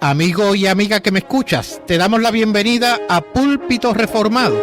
Amigo y amiga que me escuchas, te damos la bienvenida a Púlpito Reformado,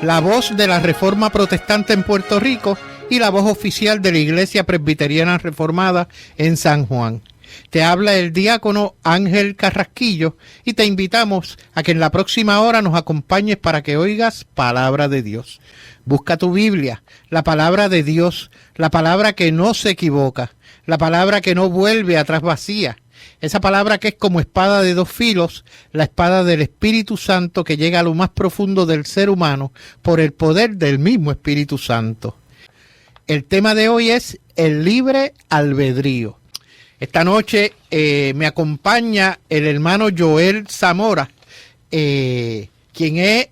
la voz de la Reforma Protestante en Puerto Rico y la voz oficial de la Iglesia Presbiteriana Reformada en San Juan. Te habla el diácono Ángel Carrasquillo y te invitamos a que en la próxima hora nos acompañes para que oigas palabra de Dios. Busca tu Biblia, la palabra de Dios, la palabra que no se equivoca, la palabra que no vuelve atrás vacía. Esa palabra que es como espada de dos filos, la espada del Espíritu Santo que llega a lo más profundo del ser humano por el poder del mismo Espíritu Santo. El tema de hoy es el libre albedrío. Esta noche me acompaña el hermano Joel Zamora, quien es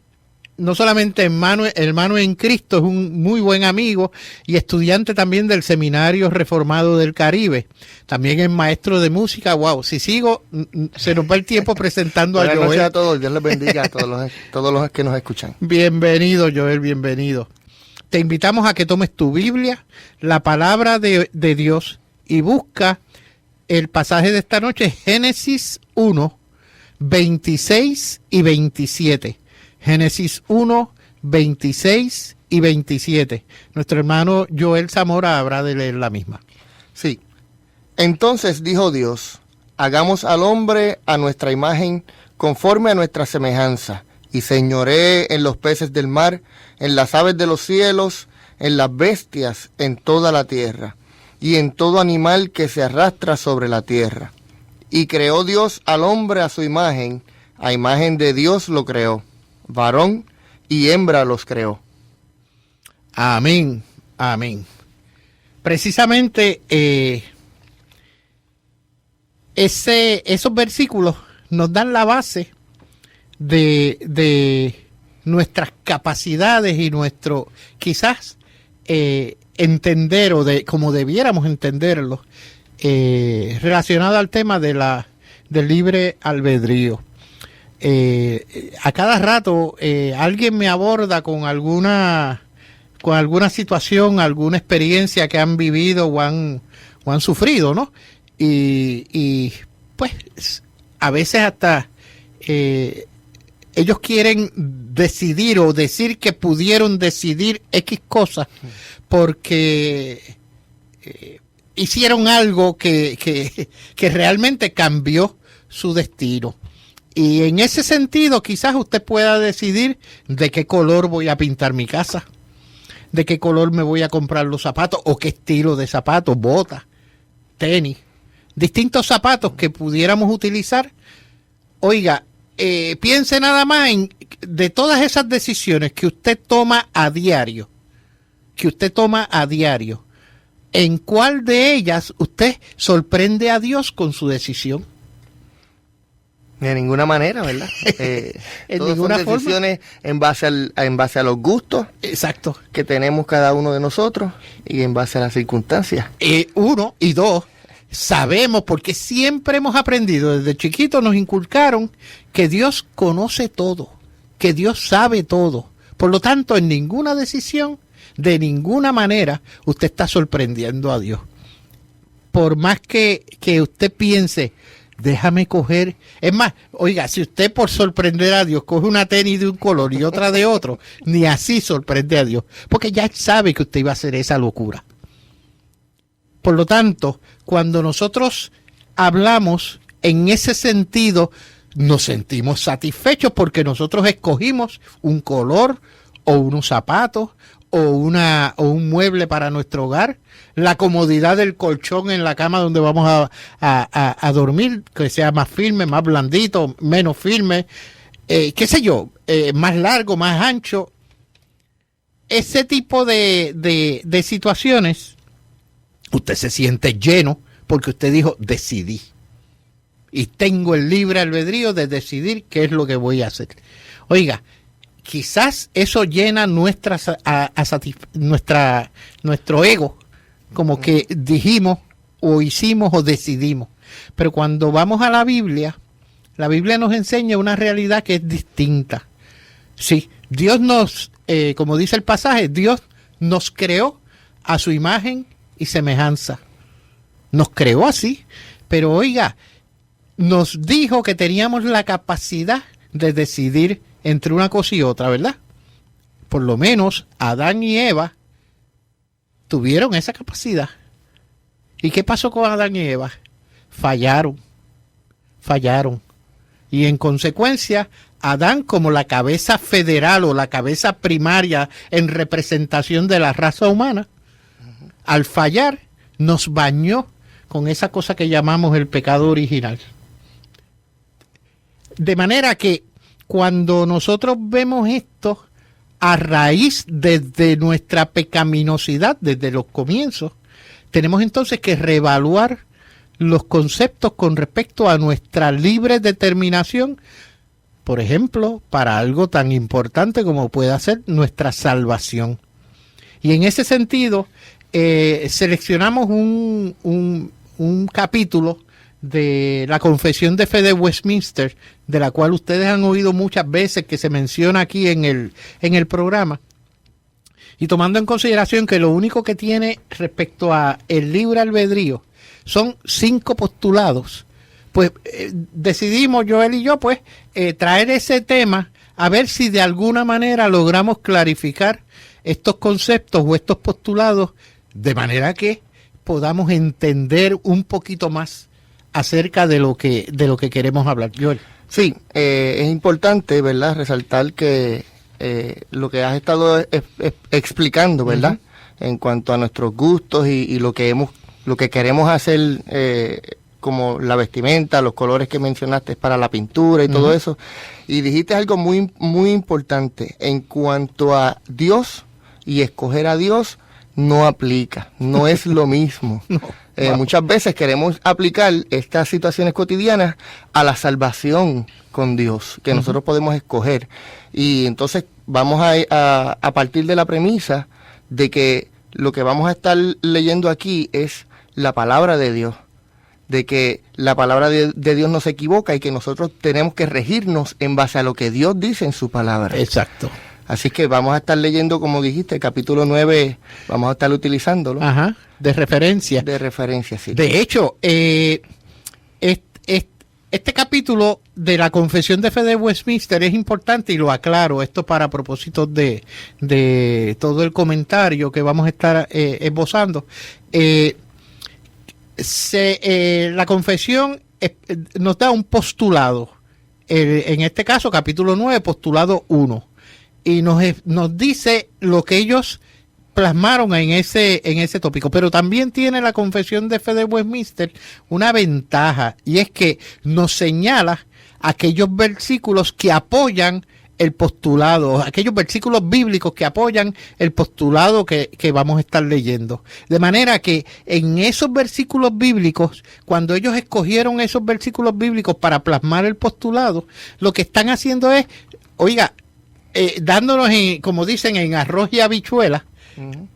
no solamente hermano en Cristo, es un muy buen amigo y estudiante también del Seminario Reformado del Caribe. También es maestro de música. Wow, si sigo, se nos va el tiempo presentando a Joel. Buenas noches a todos, Dios les bendiga a todos los que nos escuchan. Bienvenido, Joel, bienvenido. Te invitamos a que tomes tu Biblia, la palabra de Dios, y busca el pasaje de esta noche, Génesis 1, 26 y 27. Génesis 1, 26 y 27. Nuestro hermano Joel Zamora habrá de leer la misma. Sí. Entonces dijo Dios, hagamos al hombre a nuestra imagen, conforme a nuestra semejanza, y señoree en los peces del mar, en las aves de los cielos, en las bestias, en toda la tierra, y en todo animal que se arrastra sobre la tierra. Y creó Dios al hombre a su imagen, a imagen de Dios lo creó. Varón y hembra los creó. Amén, amén. Precisamente esos versículos nos dan la base de nuestras capacidades y nuestro quizás entender o de como debiéramos entenderlo relacionado al tema del libre albedrío. A cada rato alguien me aborda con alguna situación, alguna experiencia que han vivido o han sufrido, ¿no? Y pues a veces hasta ellos quieren decidir o decir que pudieron decidir X cosas porque hicieron algo que realmente cambió su destino. Y en ese sentido, quizás usted pueda decidir de qué color voy a pintar mi casa, de qué color me voy a comprar los zapatos, o qué estilo de zapatos, botas, tenis, distintos zapatos que pudiéramos utilizar. Oiga, piense nada más de todas esas decisiones que usted toma a diario, ¿en cuál de ellas usted sorprende a Dios con su decisión? De ninguna manera, ¿verdad? En todas ninguna son decisiones en base a los gustos. Exacto. Que tenemos cada uno de nosotros y en base a las circunstancias. Uno y dos, sabemos porque siempre hemos aprendido, desde chiquitos nos inculcaron que Dios conoce todo, que Dios sabe todo. Por lo tanto, en ninguna decisión, de ninguna manera, usted está sorprendiendo a Dios. Por más que usted piense, déjame coger. Es más, oiga, si usted por sorprender a Dios coge una tenis de un color y otra de otro, ni así sorprende a Dios, porque ya sabe que usted iba a hacer esa locura. Por lo tanto, cuando nosotros hablamos en ese sentido, nos sentimos satisfechos porque nosotros escogimos un color o unos zapatos o un mueble para nuestro hogar, la comodidad del colchón en la cama donde vamos a dormir, que sea más firme, más blandito, menos firme, qué sé yo, más largo, más ancho. Ese tipo de situaciones, usted se siente lleno porque usted dijo, decidí. Y tengo el libre albedrío de decidir qué es lo que voy a hacer. Oiga, quizás eso llena nuestro ego, como que dijimos o hicimos o decidimos. Pero cuando vamos a la Biblia nos enseña una realidad que es distinta. Sí, Dios como dice el pasaje, Dios nos creó a su imagen y semejanza. Nos creó así, pero oiga, nos dijo que teníamos la capacidad de decidir entre una cosa y otra, ¿verdad? Por lo menos Adán y Eva tuvieron esa capacidad. ¿Y qué pasó con Adán y Eva? Fallaron. Y en consecuencia, Adán, como la cabeza federal o la cabeza primaria en representación de la raza humana, al fallar, nos bañó con esa cosa que llamamos el pecado original. De manera que cuando nosotros vemos esto a raíz desde nuestra pecaminosidad, desde los comienzos, tenemos entonces que reevaluar los conceptos con respecto a nuestra libre determinación, por ejemplo, para algo tan importante como puede ser nuestra salvación. Y en ese sentido, seleccionamos un capítulo de la Confesión de Fe de Westminster, de la cual ustedes han oído muchas veces que se menciona aquí en el programa. Y tomando en consideración que lo único que tiene respecto a el libre albedrío son 5 postulados, pues decidimos Joel y yo pues traer ese tema a ver si de alguna manera logramos clarificar estos conceptos o estos postulados de manera que podamos entender un poquito más acerca de lo que queremos hablar. Joel. Sí, es importante, ¿verdad?, resaltar que lo que has estado explicando, ¿verdad?, en cuanto a nuestros gustos y lo que queremos hacer, como la vestimenta, los colores que mencionaste para la pintura y todo eso. Y dijiste algo muy, muy importante en cuanto a Dios y escoger a Dios. No aplica, no es lo mismo. No, muchas veces queremos aplicar estas situaciones cotidianas a la salvación con Dios, que nosotros podemos escoger. Y entonces vamos a partir de la premisa de que lo que vamos a estar leyendo aquí es la palabra de Dios, de que la palabra de Dios no se equivoca y que nosotros tenemos que regirnos en base a lo que Dios dice en su palabra. Exacto. Así que vamos a estar leyendo, como dijiste, el capítulo 9, vamos a estar utilizándolo. Ajá, de referencia. De referencia, sí. De hecho, este capítulo de la Confesión de Fe de Westminster es importante y lo aclaro, esto para propósitos de todo el comentario que vamos a estar esbozando. La confesión nos da un postulado, en este caso capítulo 9, postulado 1. Y nos dice lo que ellos plasmaron en ese tópico. Pero también tiene la Confesión de Fe de Westminster una ventaja, y es que nos señala aquellos versículos que apoyan el postulado, aquellos versículos bíblicos que apoyan el postulado que vamos a estar leyendo. De manera que en esos versículos bíblicos, cuando ellos escogieron esos versículos bíblicos para plasmar el postulado, lo que están haciendo es, oiga, dándonos, como dicen, en arroz y habichuela,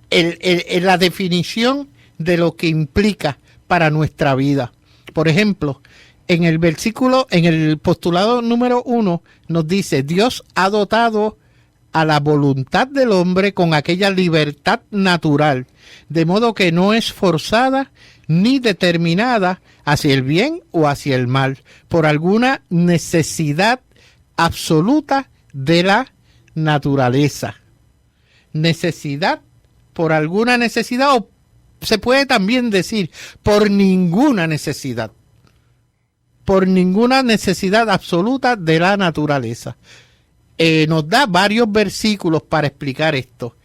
la definición de lo que implica para nuestra vida. Por ejemplo, en el postulado número 1 nos dice: Dios ha dotado a la voluntad del hombre con aquella libertad natural, de modo que no es forzada ni determinada hacia el bien o hacia el mal, por alguna necesidad absoluta de la naturaleza. Necesidad, por alguna necesidad, o se puede también decir por ninguna necesidad. Por ninguna necesidad absoluta de la naturaleza. Nos da varios versículos para explicar esto.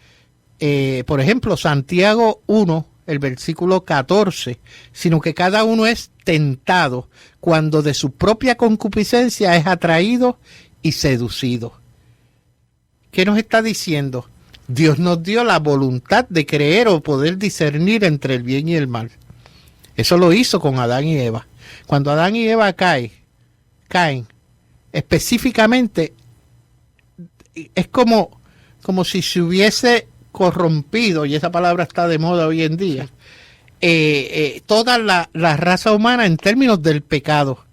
Por ejemplo, Santiago 1, el versículo 14, sino que cada uno es tentado cuando de su propia concupiscencia es atraído y seducido. ¿Qué nos está diciendo? Dios nos dio la voluntad de creer o poder discernir entre el bien y el mal. Eso lo hizo con Adán y Eva. Cuando Adán y Eva caen, específicamente, es como si se hubiese corrompido, y esa palabra está de moda hoy en día, toda la raza humana en términos del pecado.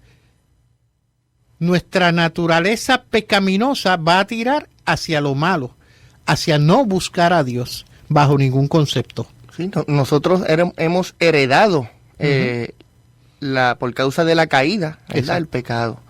Nuestra naturaleza pecaminosa va a tirar hacia lo malo, hacia no buscar a Dios bajo ningún concepto. Sí, nosotros hemos heredado por causa de la caída, ¿verdad? Exacto. El pecado.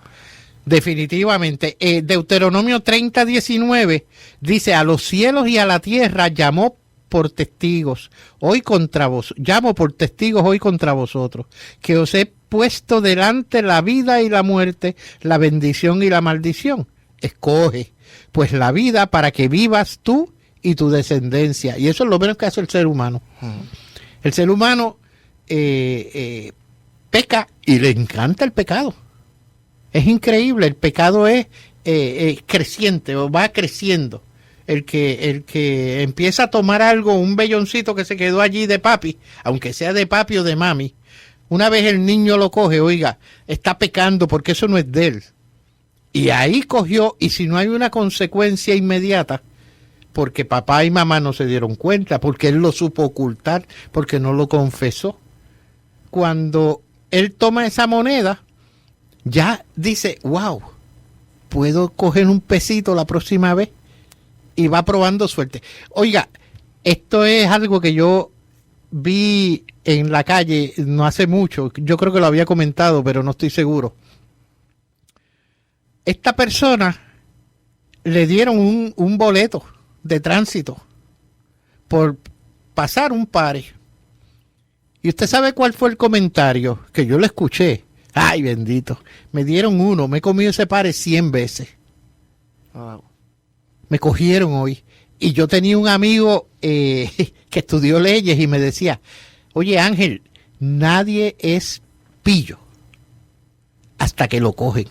Definitivamente. Deuteronomio 30:19 dice: a los cielos y a la tierra llamó por testigos hoy contra vos, llamo por testigos hoy contra vosotros, que os he puesto delante la vida y la muerte, la bendición y la maldición. Escoge pues la vida para que vivas tú y tu descendencia. Y eso es lo menos que hace el ser humano. El ser humano peca y le encanta el pecado. Es increíble, el pecado es creciente o va creciendo. El que empieza a tomar algo, un velloncito que se quedó allí de papi, aunque sea de papi o de mami, una vez el niño lo coge, oiga, está pecando porque eso no es de él. Y ahí cogió, y si no hay una consecuencia inmediata, porque papá y mamá no se dieron cuenta, porque él lo supo ocultar, porque no lo confesó, cuando él toma esa moneda, ya dice, wow, puedo coger un pesito la próxima vez, y va probando suerte. Oiga, esto es algo que yo vi en la calle no hace mucho, yo creo que lo había comentado, pero no estoy seguro. Esta persona le dieron un boleto de tránsito por pasar un pare. ¿Y usted sabe cuál fue el comentario? Que yo lo escuché. Ay, bendito. Me dieron uno, me he comido ese pare 100 veces. Wow. Me cogieron hoy. Y yo tenía un amigo que estudió leyes y me decía, oye Ángel, nadie es pillo hasta que lo cogen.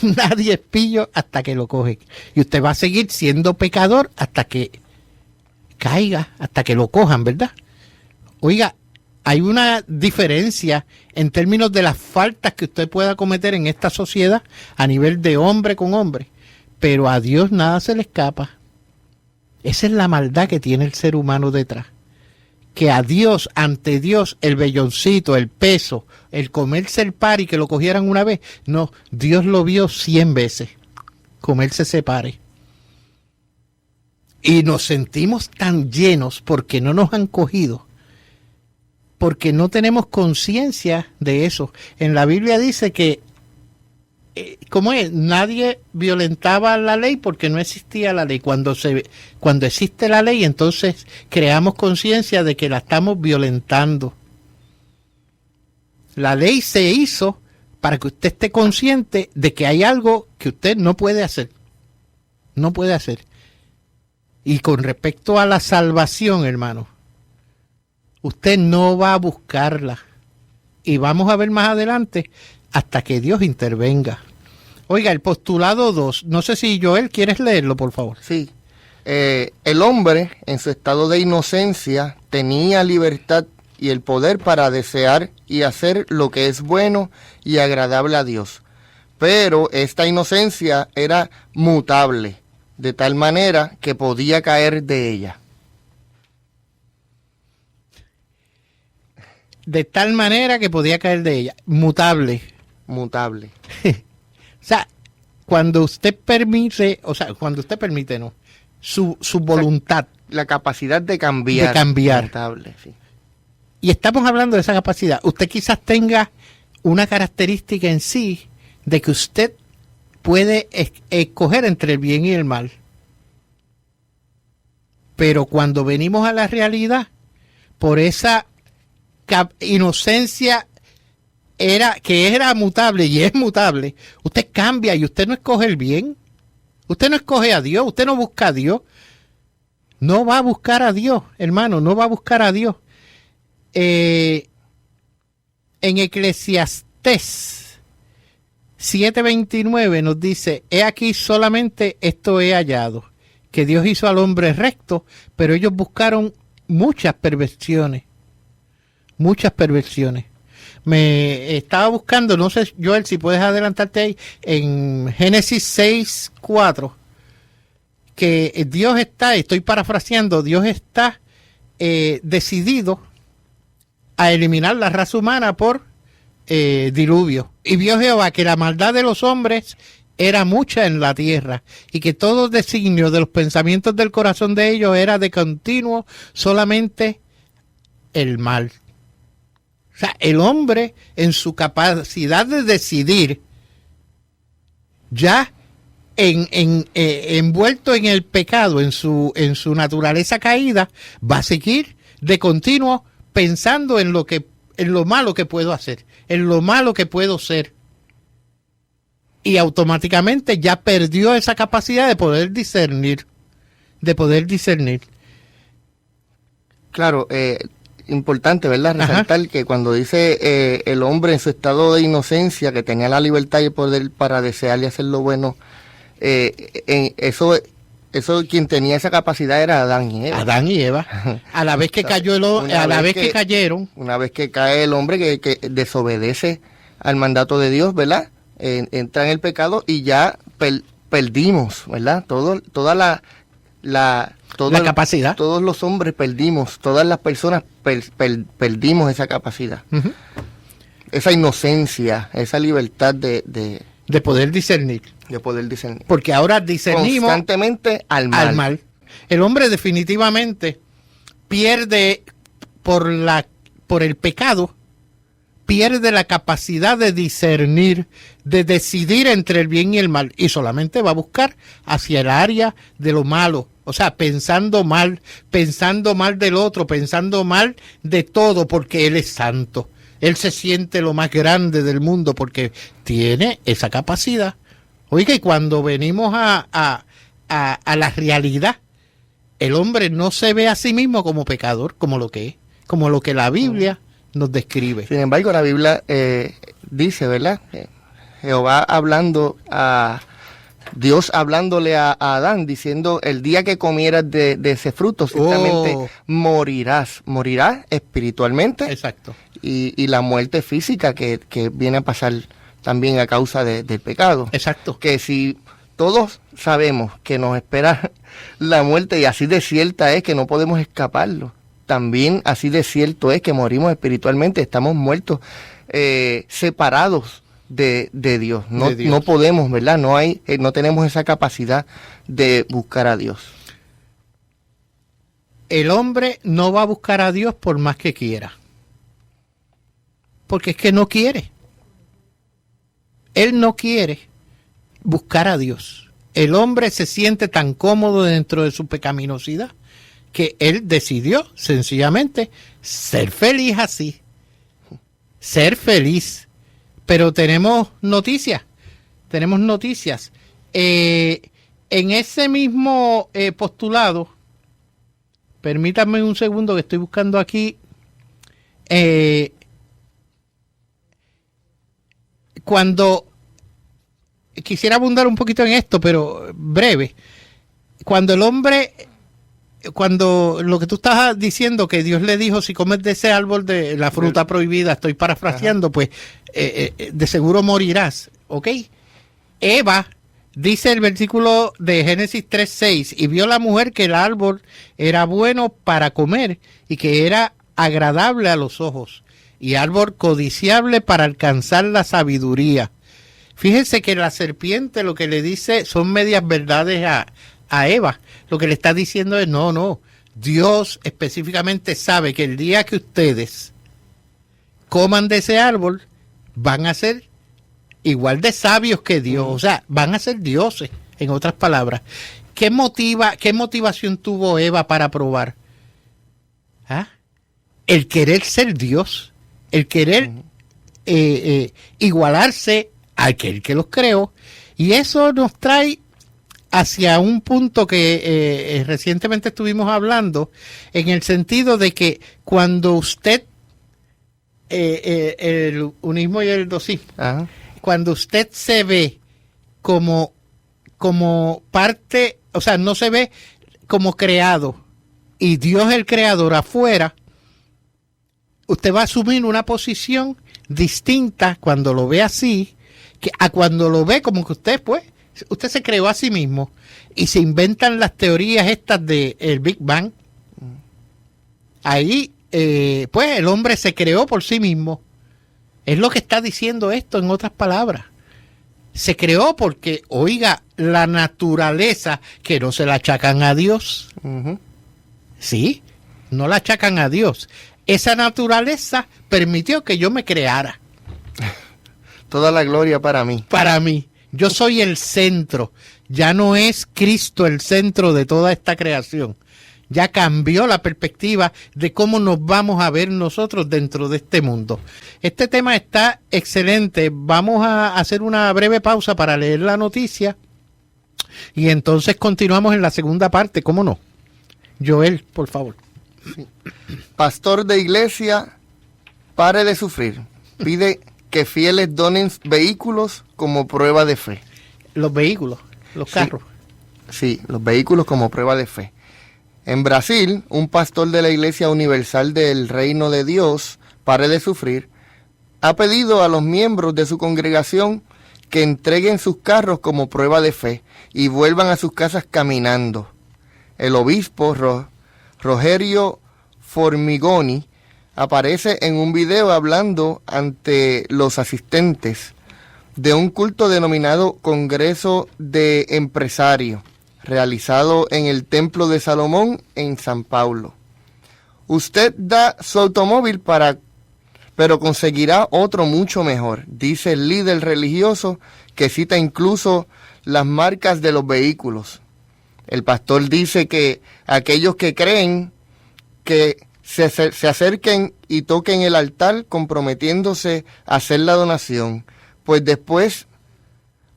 Nadie es pillo hasta que lo cogen. Y usted va a seguir siendo pecador hasta que caiga, hasta que lo cojan, ¿verdad? Oiga, hay una diferencia en términos de las faltas que usted pueda cometer en esta sociedad a nivel de hombre con hombre. Pero a Dios nada se le escapa. Esa es la maldad que tiene el ser humano detrás. Que a Dios, ante Dios, el velloncito, el peso, el comerse el pari, que lo cogieran una vez. No, Dios lo vio 100 veces. Comerse ese pari. Y nos sentimos tan llenos porque no nos han cogido. Porque no tenemos conciencia de eso. En la Biblia dice que ¿cómo es? Nadie violentaba la ley porque no existía la ley. Cuando existe la ley, entonces creamos conciencia de que la estamos violentando. La ley se hizo para que usted esté consciente de que hay algo que usted no puede hacer. No puede hacer. Y con respecto a la salvación, hermano, usted no va a buscarla. Y vamos a ver más adelante hasta que Dios intervenga. Oiga, el postulado 2, no sé si Joel, ¿quieres leerlo, por favor? Sí. El hombre, en su estado de inocencia, tenía libertad y el poder para desear y hacer lo que es bueno y agradable a Dios. Pero esta inocencia era mutable, de tal manera que podía caer de ella. De tal manera que podía caer de ella. Mutable. Mutable. O sea, cuando usted permite, no, su voluntad. La capacidad de cambiar. De cambiar. Mutable, sí. Y estamos hablando de esa capacidad. Usted quizás tenga una característica en sí de que usted puede escoger entre el bien y el mal. Pero cuando venimos a la realidad, por esa inocencia que era mutable y es mutable, usted cambia y usted no escoge el bien, usted no escoge a Dios, usted no busca a Dios, no va a buscar a Dios, hermano, no va a buscar a Dios. En Eclesiastés 7:29 nos dice, he aquí solamente esto he hallado, que Dios hizo al hombre recto, pero ellos buscaron muchas perversiones. Me estaba buscando, no sé, Joel, si puedes adelantarte ahí, en Génesis 6:4, que Dios está, estoy parafraseando, Dios está decidido a eliminar la raza humana por diluvio. Y vio Jehová que la maldad de los hombres era mucha en la tierra, y que todo designio de los pensamientos del corazón de ellos era de continuo solamente el mal. O sea, el hombre en su capacidad de decidir, ya envuelto en el pecado, en su naturaleza caída, va a seguir de continuo pensando en lo malo que puedo hacer, en lo malo que puedo ser. Y automáticamente ya perdió esa capacidad de poder discernir. Claro, importante, ¿verdad? Resaltar Ajá. que cuando dice el hombre en su estado de inocencia, que tenía la libertad y el poder para desear y hacer lo bueno, eso quien tenía esa capacidad era Adán y Eva. Adán y Eva. A la vez que cayó que cayeron. Una vez que cae el hombre que desobedece al mandato de Dios, ¿verdad? Entra en el pecado y ya perdimos, ¿verdad? Toda la capacidad. Todos los hombres perdimos, todas las personas perdimos esa capacidad. Uh-huh. Esa inocencia, esa libertad de poder discernir. De poder discernir. Porque ahora discernimos constantemente al mal. El hombre definitivamente pierde por el pecado, pierde la capacidad de discernir, de decidir entre el bien y el mal, y solamente va a buscar hacia el área de lo malo. O sea, pensando mal del otro, pensando mal de todo, porque él es santo. Él se siente lo más grande del mundo porque tiene esa capacidad. Oiga, y cuando venimos a la realidad, el hombre no se ve a sí mismo como pecador, como lo que es, como lo que la Biblia nos describe. Sin embargo, la Biblia dice, ¿verdad? Jehová hablando Dios hablándole a Adán, diciendo, el día que comieras de ese fruto, ciertamente morirás espiritualmente. Exacto. Y la muerte física que viene a pasar también a causa del pecado. Exacto. Que si todos sabemos que nos espera la muerte y así de cierta es que no podemos escaparlo, también así de cierto es que morimos espiritualmente, estamos muertos, separados de Dios. No podemos, ¿verdad? No tenemos esa capacidad de buscar a Dios. El hombre no va a buscar a Dios por más que quiera. Porque es que no quiere. Él no quiere buscar a Dios. El hombre se siente tan cómodo dentro de su pecaminosidad que él decidió sencillamente ser feliz así. Ser feliz. Pero tenemos noticias. En ese mismo postulado, permítanme un segundo que estoy buscando aquí. Cuando quisiera abundar un poquito en esto, pero breve. Cuando lo que tú estabas diciendo, que Dios le dijo, si comes de ese árbol de la fruta prohibida, estoy parafraseando, pues de seguro morirás, ¿ok? Eva, dice el versículo de Génesis 3:6, y vio la mujer que el árbol era bueno para comer y que era agradable a los ojos, y árbol codiciable para alcanzar la sabiduría. Fíjense que la serpiente lo que le dice son medias verdades a Eva. Lo que le está diciendo es, no, Dios específicamente sabe que el día que ustedes coman de ese árbol, van a ser igual de sabios que Dios, o sea, van a ser dioses, en otras palabras. ¿Qué motivación tuvo Eva para probar? El querer ser Dios, el querer igualarse a aquel que los creó, y eso nos trae hacia un punto que recientemente estuvimos hablando, en el sentido de que cuando usted, el unismo y el dosismo, cuando usted se ve como parte, o sea, no se ve como creado, y Dios el creador afuera, usted va a asumir una posición distinta cuando lo ve así, que a cuando lo ve como que usted se creó a sí mismo, y se inventan las teorías estas del Big Bang. Ahí, pues el hombre se creó por sí mismo. Es lo que está diciendo esto, en otras palabras. Se creó porque, oiga, la naturaleza, que no se la achacan a Dios. Sí, no la achacan a Dios. esa naturaleza permitió que yo me creara. Toda la gloria para mí. Para mí. Yo soy el centro. Ya no es Cristo el centro de toda esta creación. Ya cambió la perspectiva de cómo nos vamos a ver nosotros dentro de este mundo. Este tema está excelente. Vamos a hacer una breve pausa para leer la noticia y entonces continuamos en la segunda parte. ¿Cómo no? Joel, por favor. Sí. Pastor de iglesia, pare de sufrir. Pide que fieles donen vehículos como prueba de fe. Los vehículos, los carros. Sí, los vehículos como prueba de fe. En Brasil, un pastor de la Iglesia Universal del Reino de Dios, Pare de Sufrir, ha pedido a los miembros de su congregación que entreguen sus carros como prueba de fe y vuelvan a sus casas caminando. El obispo Rogerio Formigoni aparece en un video hablando ante los asistentes de un culto denominado Congreso de Empresarios, realizado en el Templo de Salomón en San Paulo. Usted da su automóvil pero conseguirá otro mucho mejor, dice el líder religioso, que cita incluso las marcas de los vehículos. El pastor dice que aquellos que creen que se acerquen y toquen el altar comprometiéndose a hacer la donación, pues después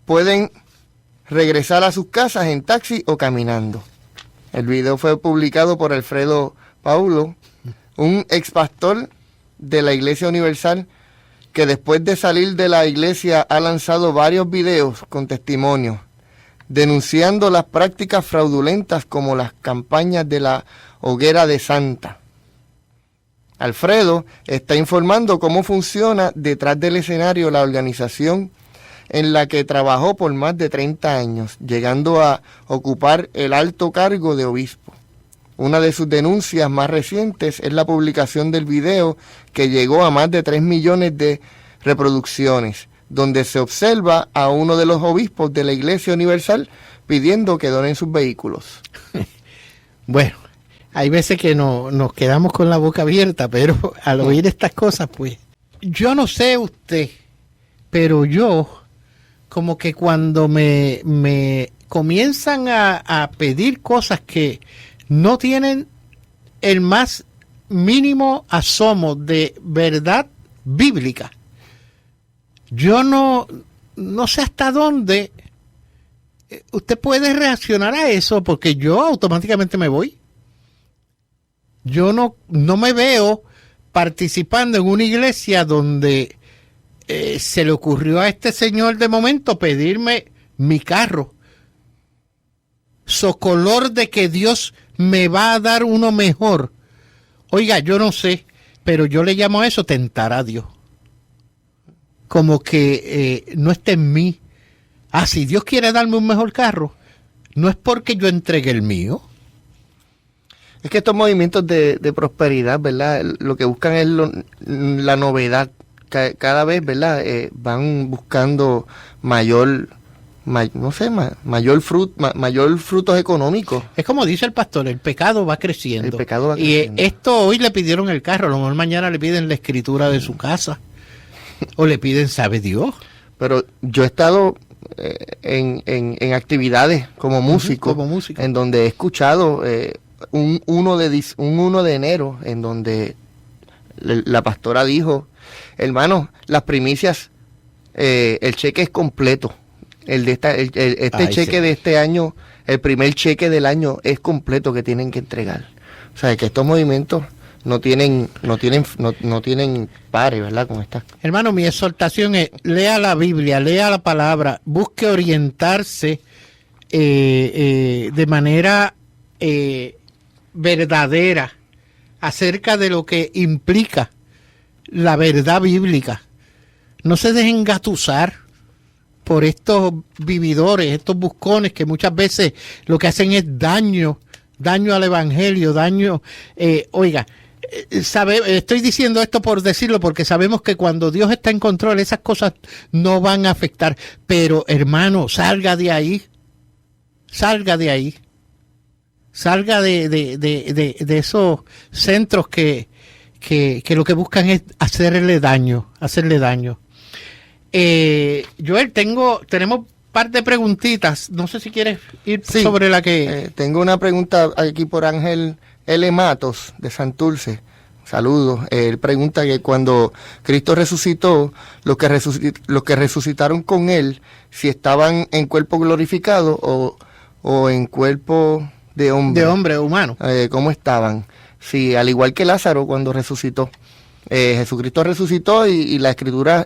pueden regresar a sus casas en taxi o caminando. El video fue publicado por Alfredo Paulo, un ex pastor de la Iglesia Universal, que después de salir de la iglesia ha lanzado varios videos con testimonios, denunciando las prácticas fraudulentas como las campañas de la Hoguera de Santa. Alfredo está informando cómo funciona detrás del escenario la organización en la que trabajó por más de 30 años, llegando a ocupar el alto cargo de obispo. Una de sus denuncias más recientes es la publicación del video que llegó a más de 3 millones de reproducciones, donde se observa a uno de los obispos de la Iglesia Universal pidiendo que donen sus vehículos. Bueno, hay veces que nos quedamos con la boca abierta, pero al oír estas cosas, pues, yo no sé usted, pero yo, como que cuando me comienzan a pedir cosas que no tienen el más mínimo asomo de verdad bíblica, yo no sé hasta dónde usted puede reaccionar a eso, porque yo automáticamente me voy. Yo no me veo participando en una iglesia donde se le ocurrió a este señor de momento pedirme mi carro, socolor de que Dios me va a dar uno mejor. Oiga, yo no sé, pero yo le llamo a eso tentar a Dios. Como que no está en mí. Si Dios quiere darme un mejor carro, no es porque yo entregue el mío. Es que estos movimientos de prosperidad, ¿verdad? Lo que buscan es la novedad. Cada vez, ¿verdad? Van buscando mayor frutos económicos. Es como dice el pastor, el pecado va creciendo. El pecado va creciendo. Y esto hoy le pidieron el carro, a lo mejor mañana le piden la escritura de su casa. O le piden, ¿sabe Dios? Pero yo he estado en actividades como músico, en donde he escuchado un 1 de enero, en donde la pastora dijo, hermano, las primicias, el cheque es completo. Este cheque de este año, el primer cheque del año es completo que tienen que entregar. O sea, que estos movimientos no tienen pares, ¿verdad? Con esta. Hermano, mi exhortación es, lea la Biblia, lea la palabra, busque orientarse de manera verdadera acerca de lo que implica la verdad bíblica. No se dejen engatusar por estos vividores, estos buscones que muchas veces lo que hacen es daño al evangelio, estoy diciendo esto por decirlo porque sabemos que cuando Dios está en control esas cosas no van a afectar, pero hermano, salga de ahí, salga de esos centros que que lo que buscan es hacerle daño. Joel, tenemos un par de preguntitas. No sé si quieres ir sobre la que... tengo una pregunta aquí por Ángel L. Matos, de Santurce. Saludos. Él pregunta que cuando Cristo resucitó, los que resucitaron con él, si estaban en cuerpo glorificado o en cuerpo de hombre. De hombre humano. ¿Cómo estaban? Sí, al igual que Lázaro cuando resucitó. Jesucristo resucitó y la Escritura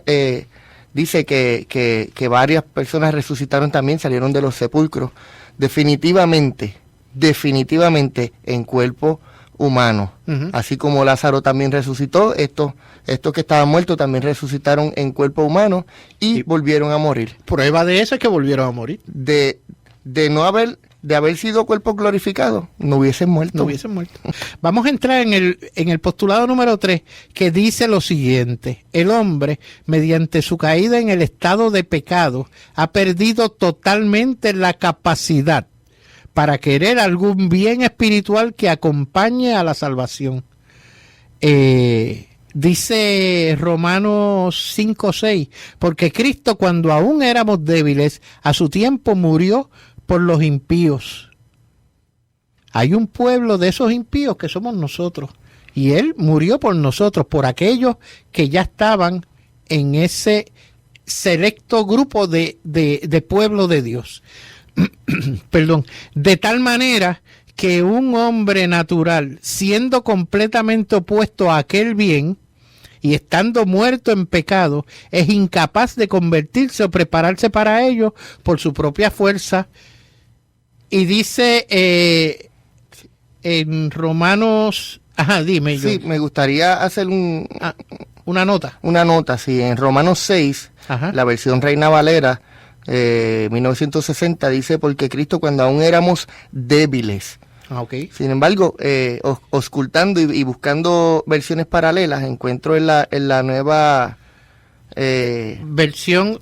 dice que varias personas resucitaron también, salieron de los sepulcros. Definitivamente en cuerpo humano. Uh-huh. Así como Lázaro también resucitó, estos que estaban muertos también resucitaron en cuerpo humano y volvieron a morir. Prueba de eso es que volvieron a morir. De haber sido cuerpo glorificado, no hubiesen muerto. Vamos a entrar en el postulado número 3, que dice lo siguiente: el hombre, mediante su caída en el estado de pecado, ha perdido totalmente la capacidad para querer algún bien espiritual que acompañe a la salvación. Dice Romanos 5:6, porque Cristo, cuando aún éramos débiles, a su tiempo murió por los impíos. Hay un pueblo de esos impíos que somos nosotros, y Él murió por nosotros, por aquellos que ya estaban en ese selecto grupo de pueblo de Dios. Perdón, de tal manera que un hombre natural, siendo completamente opuesto a aquel bien y estando muerto en pecado, es incapaz de convertirse o prepararse para ello por su propia fuerza. Y dice en Romanos... dime. Sí, me gustaría hacer una nota. Una nota, sí. En Romanos 6, la versión Reina Valera, 1960, dice, porque Cristo cuando aún éramos débiles. Okay. Sin embargo, auscultando y buscando versiones paralelas, encuentro en la nueva versión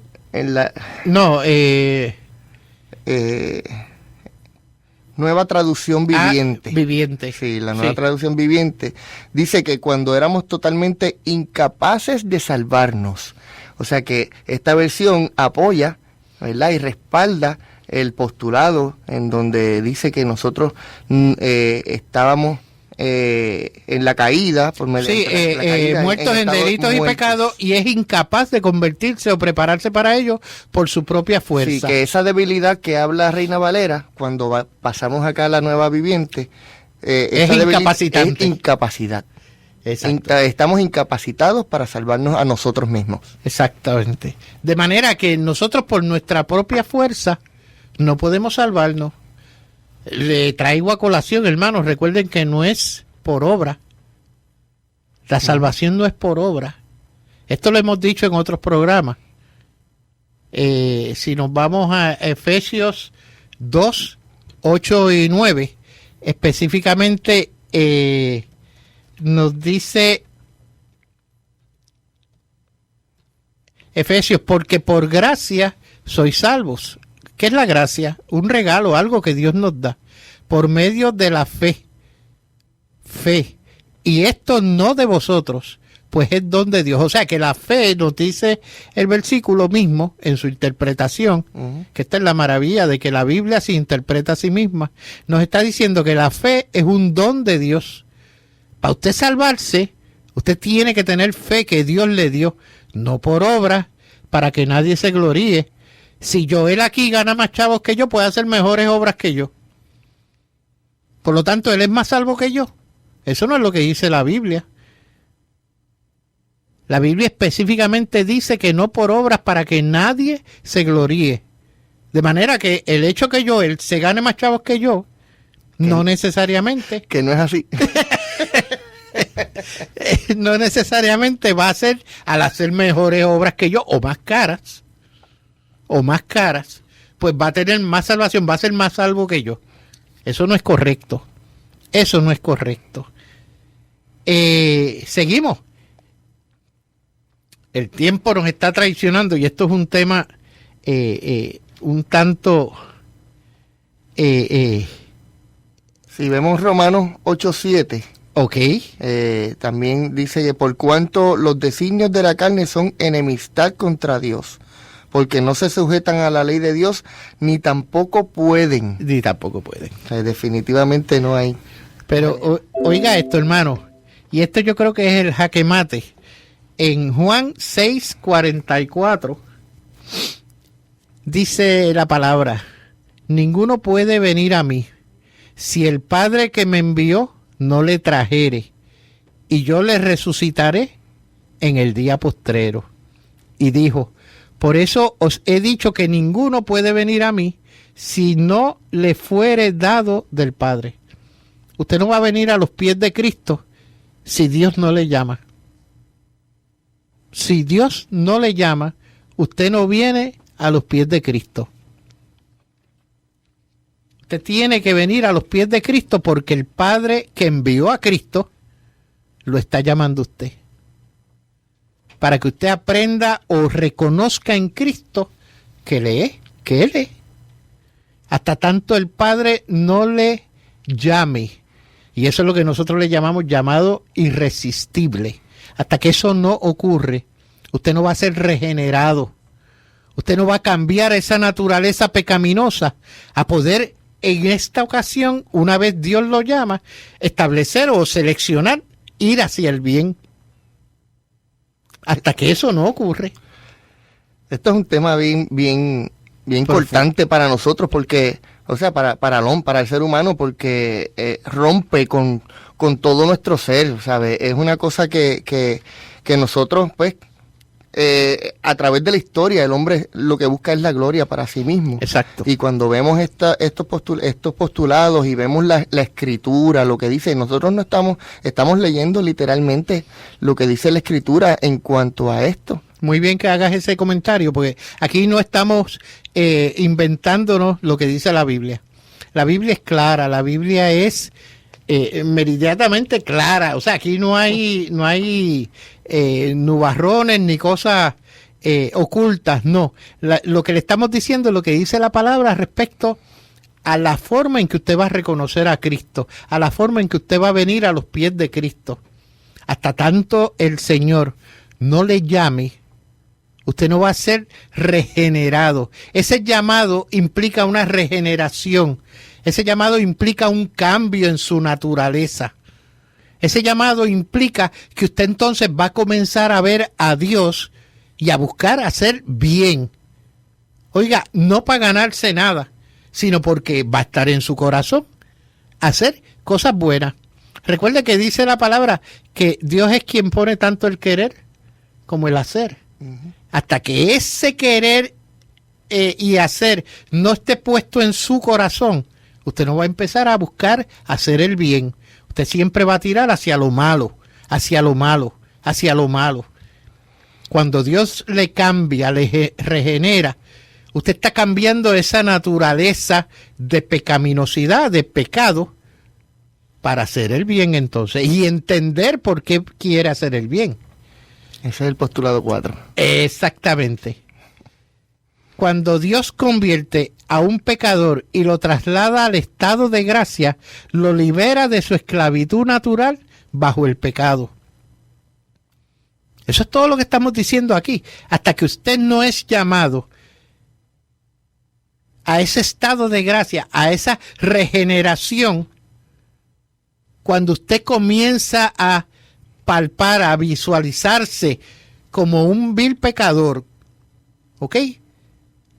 nueva traducción viviente. Viviente. Sí, la nueva traducción viviente dice que cuando éramos totalmente incapaces de salvarnos. O sea que esta versión apoya, ¿verdad?, y respalda el postulado en donde dice que nosotros estábamos en la caída, por medio de la caída, muertos en delitos y pecados, y es incapaz de convertirse o prepararse para ello por su propia fuerza. Sí, que esa debilidad que habla Reina Valera, cuando pasamos acá a la nueva viviente, es incapacitante. Es incapacidad. Estamos incapacitados para salvarnos a nosotros mismos. Exactamente. De manera que nosotros por nuestra propia fuerza no podemos salvarnos. Le traigo a colación, hermanos, recuerden que no es por obra. La salvación no es por obra. Esto lo hemos dicho en otros programas. Si nos vamos a Efesios 2, 8 y 9, específicamente nos dice Efesios, porque por gracia sois salvos. ¿Qué es la gracia? Un regalo, algo que Dios nos da por medio de la fe. Fe. Y esto no de vosotros, pues es don de Dios. O sea que la fe, nos dice el versículo mismo en su interpretación, que esta es la maravilla de que la Biblia se interpreta a sí misma, nos está diciendo que la fe es un don de Dios. Para usted salvarse, usted tiene que tener fe que Dios le dio, no por obra, para que nadie se gloríe. Si Joel aquí gana más chavos que yo, puede hacer mejores obras que yo. Por lo tanto, él es más salvo que yo. Eso no es lo que dice la Biblia. La Biblia específicamente dice que no por obras para que nadie se gloríe. De manera que el hecho que Joel se gane más chavos que yo, no necesariamente. Que no es así. No necesariamente va a ser al hacer mejores obras que yo o más caras, pues va a tener más salvación, va a ser más salvo que yo. Eso no es correcto. Seguimos. El tiempo nos está traicionando y esto es un tema un tanto... Si vemos Romanos 8:7. Ok. También dice que por cuanto los designios de la carne son enemistad contra Dios, porque no se sujetan a la ley de Dios, ni tampoco pueden. Ni tampoco pueden. O sea, definitivamente no hay. Pero oiga esto, hermano, y esto yo creo que es el jaque mate. En Juan 6:44 dice la palabra: ninguno puede venir a mí si el Padre que me envió no le trajere, y yo le resucitaré en el día postrero. Y dijo: por eso os he dicho que ninguno puede venir a mí si no le fuere dado del Padre. Usted no va a venir a los pies de Cristo si Dios no le llama. Si Dios no le llama, usted no viene a los pies de Cristo. Usted tiene que venir a los pies de Cristo porque el Padre que envió a Cristo lo está llamando a usted. Para que usted aprenda o reconozca en Cristo que Él es. Hasta tanto el Padre no le llame. Y eso es lo que nosotros le llamamos llamado irresistible. Hasta que eso no ocurre, usted no va a ser regenerado. Usted no va a cambiar esa naturaleza pecaminosa a poder, en esta ocasión, una vez Dios lo llama, establecer o seleccionar ir hacia el bien. Hasta que eso no ocurre. Esto es un tema bien importante para nosotros porque, o sea, para el ser humano, porque rompe con todo nuestro ser, ¿sabes? Es una cosa que nosotros, pues, a través de la historia, el hombre lo que busca es la gloria para sí mismo. Exacto. Y cuando vemos estos postulados y vemos la escritura, lo que dice, nosotros no estamos leyendo literalmente lo que dice la escritura en cuanto a esto. Muy bien que hagas ese comentario, porque aquí no estamos inventándonos lo que dice la Biblia. La Biblia es clara, la Biblia es meridianamente clara. O sea, aquí no hay nubarrones ni cosas ocultas, no. Lo que le estamos diciendo es lo que dice la palabra respecto a la forma en que usted va a reconocer a Cristo, a la forma en que usted va a venir a los pies de Cristo. Hasta tanto el Señor no le llame, usted no va a ser regenerado. Ese llamado implica una regeneración. Ese llamado implica un cambio en su naturaleza. Ese llamado implica que usted entonces va a comenzar a ver a Dios y a buscar hacer bien. Oiga, no para ganarse nada, sino porque va a estar en su corazón hacer cosas buenas. Recuerde que dice la palabra que Dios es quien pone tanto el querer como el hacer. Uh-huh. Hasta que ese querer y hacer no esté puesto en su corazón, usted no va a empezar a buscar hacer el bien. Usted siempre va a tirar hacia lo malo, hacia lo malo, hacia lo malo. Cuando Dios le cambia, le regenera, usted está cambiando esa naturaleza de pecaminosidad, de pecado, para hacer el bien entonces y entender por qué quiere hacer el bien. Ese es el postulado 4. Exactamente. Cuando Dios convierte a un pecador y lo traslada al estado de gracia, lo libera de su esclavitud natural bajo el pecado. Eso es todo lo que estamos diciendo aquí. Hasta que usted no es llamado a ese estado de gracia, a esa regeneración, cuando usted comienza a palpar, a visualizarse como un vil pecador, ¿ok?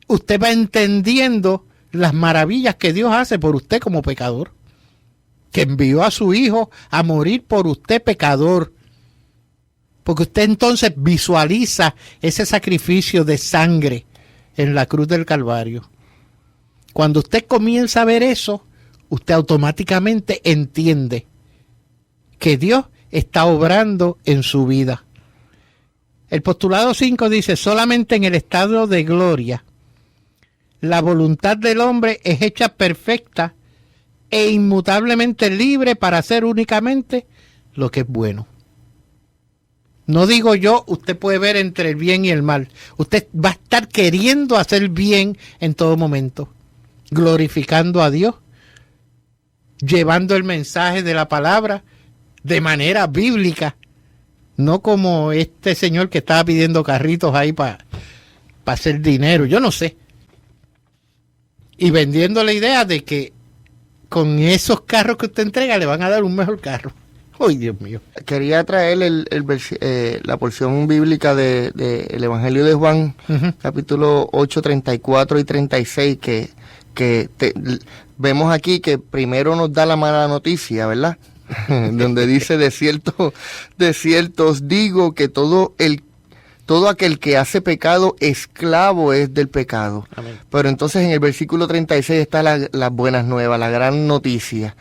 Usted va entendiendo las maravillas que Dios hace por usted como pecador, que envió a su Hijo a morir por usted pecador, porque usted entonces visualiza ese sacrificio de sangre en la cruz del Calvario. Cuando usted comienza a ver eso, usted automáticamente entiende que Dios está obrando en su vida. El postulado 5 dice: solamente en el estado de gloria la voluntad del hombre es hecha perfecta e inmutablemente libre para hacer únicamente lo que es bueno. No digo yo, usted puede ver entre el bien y el mal. Usted va a estar queriendo hacer bien en todo momento, glorificando a Dios, llevando el mensaje de la palabra de manera bíblica, no como este señor que estaba pidiendo carritos ahí para hacer dinero, yo no sé. Y vendiendo la idea de que con esos carros que usted entrega le van a dar un mejor carro. ¡Ay, Dios mío! Quería traer la porción bíblica del Evangelio de Juan, capítulo 8, 34 y 36, vemos aquí que primero nos da la mala noticia, ¿verdad? Donde dice, de cierto os digo que todo aquel que hace pecado, esclavo es del pecado. Amén. Pero entonces en el versículo 36 está las buenas nuevas, la gran noticia.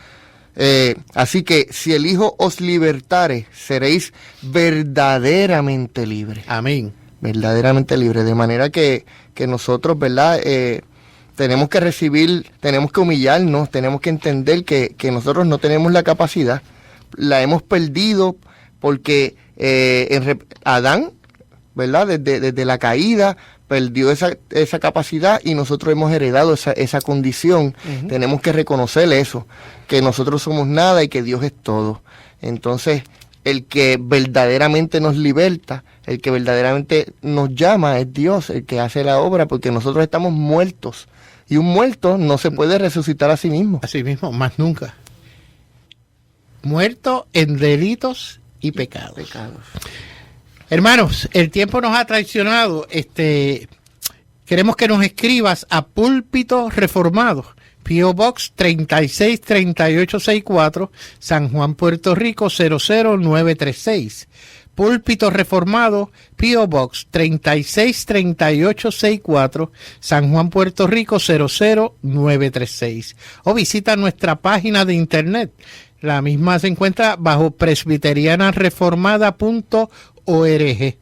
Así que si el Hijo os libertare, seréis verdaderamente libres. Amén. Verdaderamente libres. De manera que nosotros, ¿verdad? Tenemos que tenemos que humillarnos, tenemos que entender que nosotros no tenemos la capacidad. La hemos perdido porque Adán, ¿verdad? Desde la caída perdió esa capacidad y nosotros hemos heredado esa condición. Uh-huh. Tenemos que reconocer eso, que nosotros somos nada y que Dios es todo. Entonces, el que verdaderamente nos liberta, el que verdaderamente nos llama es Dios, el que hace la obra, porque nosotros estamos muertos. Y un muerto no se puede resucitar a sí mismo. A sí mismo, más nunca. Muerto en delitos y pecados. Hermanos, el tiempo nos ha traicionado. Queremos que nos escribas a Púlpito Reformado, P.O. Box 363864, San Juan, Puerto Rico 00936. Púlpito Reformado, P.O. Box 363864, San Juan, Puerto Rico 00936. O visita nuestra página de internet. La misma se encuentra bajo presbiterianareformada.org.